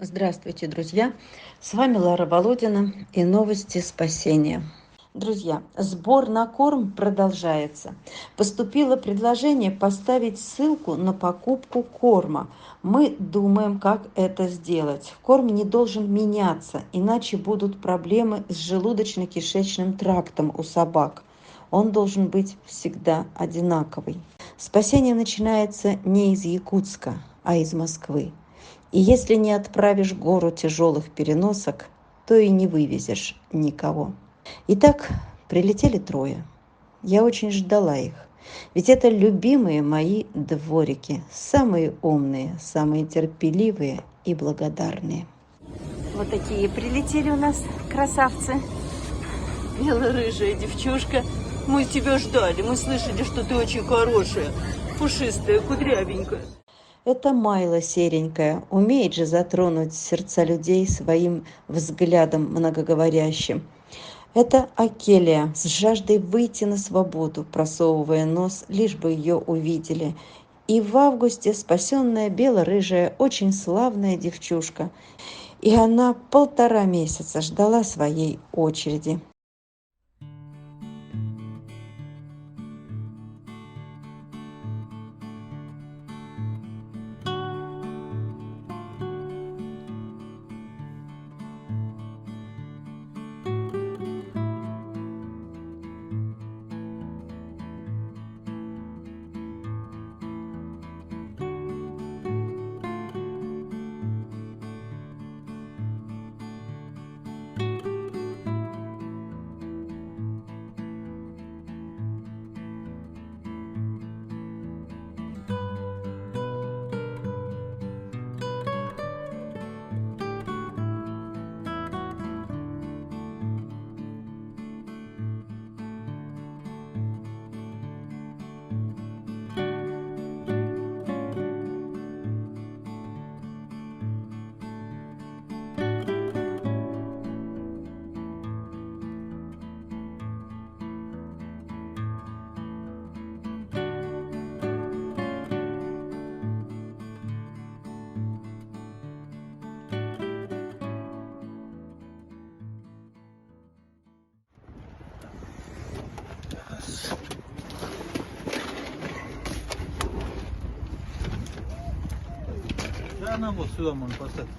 Здравствуйте, друзья! С вами Лара Володина и новости спасения. Друзья, сбор на корм продолжается. Поступило предложение поставить ссылку на покупку корма. Мы думаем, как это сделать. Корм не должен меняться, иначе будут проблемы с желудочно-кишечным трактом у собак. Он должен быть всегда одинаковый. Спасение начинается не из Якутска, а из Москвы. И если не отправишь гору тяжелых переносок, то и не вывезешь никого. Итак, прилетели трое. Я очень ждала их. Ведь это любимые мои дворики. Самые умные, самые терпеливые и благодарные. Вот такие прилетели у нас красавцы. Бело-рыжая девчушка. Мы тебя ждали. Мы слышали, что ты очень хорошая. Пушистая, кудрявенькая. Это Майла серенькая, умеет же затронуть сердца людей своим взглядом многоговорящим. Это Акелия, с жаждой выйти на свободу, просовывая нос, лишь бы ее увидели. И в августе спасенная бело-рыжая, очень славная девчушка. И она 1,5 месяца ждала своей очереди. Да, она вот сюда можно поставить.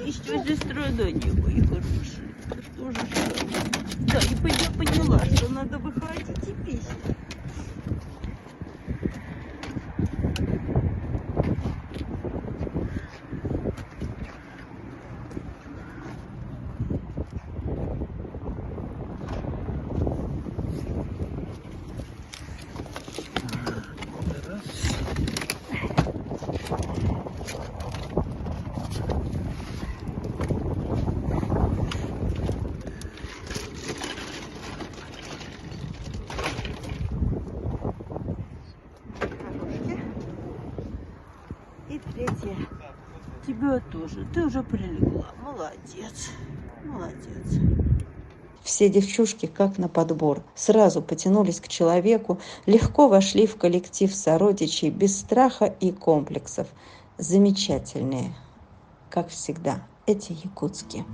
И что за страдания, мои хорошие? Что же это? Да, и я поняла, что надо выходить и пить. И третья. Тебя тоже. Ты уже прилегла. Молодец. Молодец. Все девчушки, как на подбор, сразу потянулись к человеку, легко вошли в коллектив сородичей без страха и комплексов. Замечательные, как всегда, эти якутские.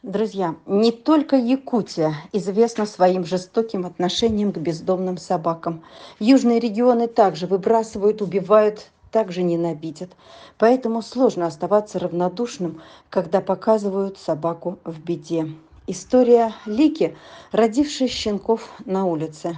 Друзья, не только Якутия известна своим жестоким отношением к бездомным собакам. Южные регионы также выбрасывают, убивают, также ненавидят. Поэтому сложно оставаться равнодушным, когда показывают собаку в беде. История Лики, родившей щенков на улице.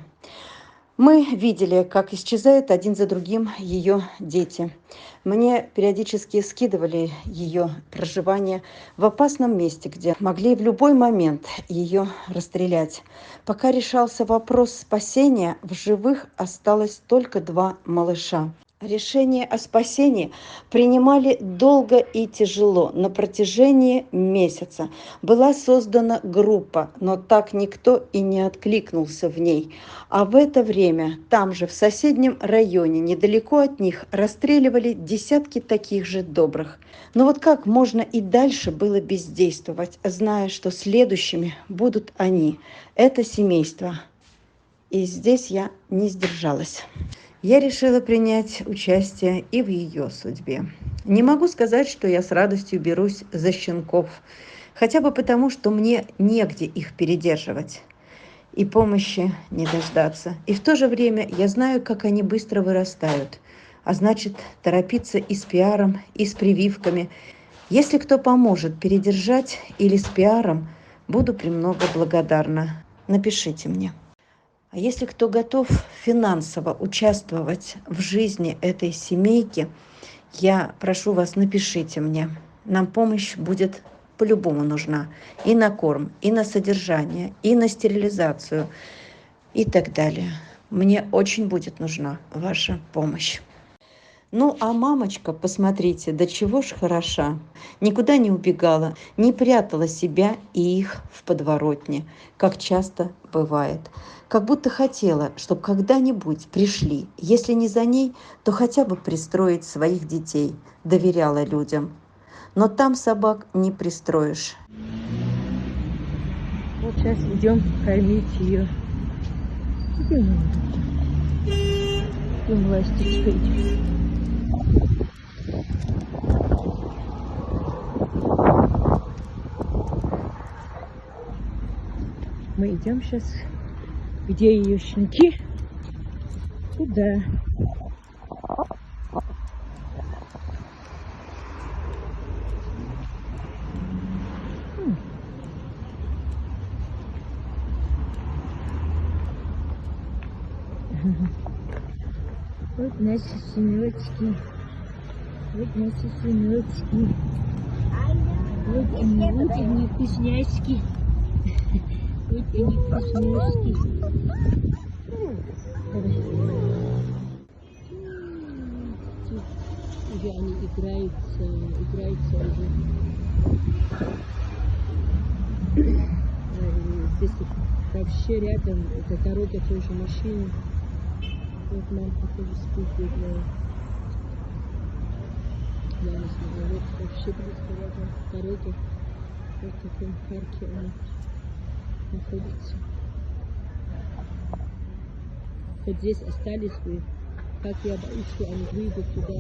Мы видели, как исчезают один за другим ее дети. Мне периодически скидывали ее проживание в опасном месте, где могли в любой момент ее расстрелять. Пока решался вопрос спасения, в живых осталось только 2 малыша. Решение о спасении принимали долго и тяжело, на протяжении месяца. Была создана группа, но так никто и не откликнулся в ней. А в это время там же, в соседнем районе, недалеко от них, расстреливали десятки таких же добрых. Но вот как можно и дальше было бездействовать, зная, что следующими будут они, это семейство. И здесь я не сдержалась. Я решила принять участие и в ее судьбе. Не могу сказать, что я с радостью берусь за щенков, хотя бы потому, что мне негде их передерживать и помощи не дождаться. И в то же время я знаю, как они быстро вырастают, а значит, торопиться и с пиаром, и с прививками. Если кто поможет передержать или с пиаром, буду премного благодарна. Напишите мне. А если кто готов финансово участвовать в жизни этой семейки, я прошу вас, напишите мне. Нам помощь будет по-любому нужна. И на корм, и на содержание, и на стерилизацию, и так далее. Мне очень будет нужна ваша помощь. Ну, а мамочка, посмотрите, до чего ж хороша. Никуда не убегала, не прятала себя и их в подворотне, как часто бывает. Как будто хотела, чтобы когда-нибудь пришли, если не за ней, то хотя бы пристроить своих детей, доверяла людям. Но там собак не пристроишь. Вот сейчас идем кормить ее. Идем ласточкой. Мы идем сейчас, где ее щенки, туда. Вот наши щеночки. Вот наши щеночки. Вот они вкусняшки. Вот они вкусняшки. Уже они играются уже. Здесь вообще рядом, это дорога тоже машины. Вот мамка тоже спит, бедная. Я не знаю, вот вообще близко рядом дороги. Вот в таком парке она находится. Хоть здесь остались бы, как я боюсь, что они выйдут туда.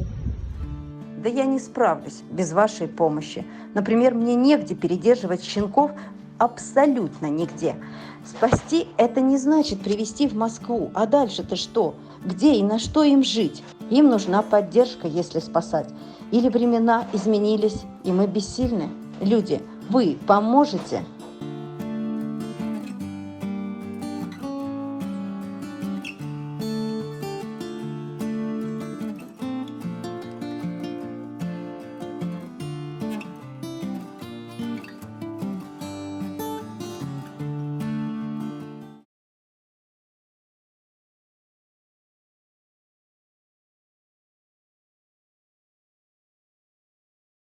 Да я не справлюсь без вашей помощи. Например, мне негде передерживать щенков, абсолютно нигде. Спасти – это не значит привезти в Москву. А дальше-то что? Где и на что им жить? Им нужна поддержка, если спасать. Или времена изменились, и мы бессильны? Люди, вы поможете?